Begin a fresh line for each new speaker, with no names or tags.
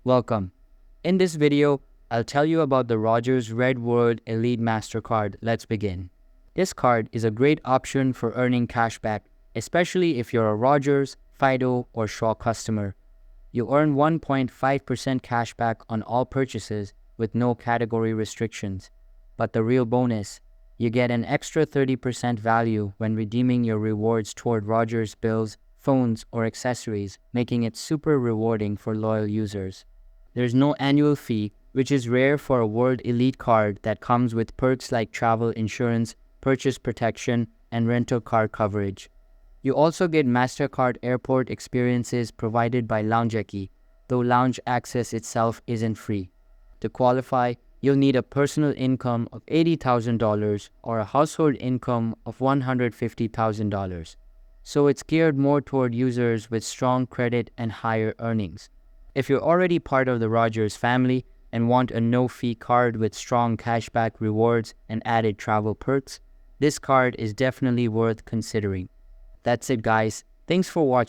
Welcome. In this video, I'll tell you about the Rogers Red World Elite MasterCard. Let's begin. This card is a great option for earning cashback, especially if you're a Rogers, Fido, or Shaw customer. You earn 1.5% cashback on all purchases with no category restrictions. But the real bonus, you get an extra 30% value when redeeming your rewards toward Rogers bills, phones, or accessories, making it super rewarding for loyal users. There's no annual fee, which is rare for a World Elite card that comes with perks like travel insurance, purchase protection, and rental car coverage. You also get MasterCard airport experiences provided by LoungeEcky, though lounge access itself isn't free. To qualify, you'll need a personal income of $80,000 or a household income of $150,000. So it's geared more toward users with strong credit and higher earnings. If you're already part of the Rogers family and want a no-fee card with strong cashback rewards and added travel perks, this card is definitely worth considering. That's it, guys. Thanks for watching.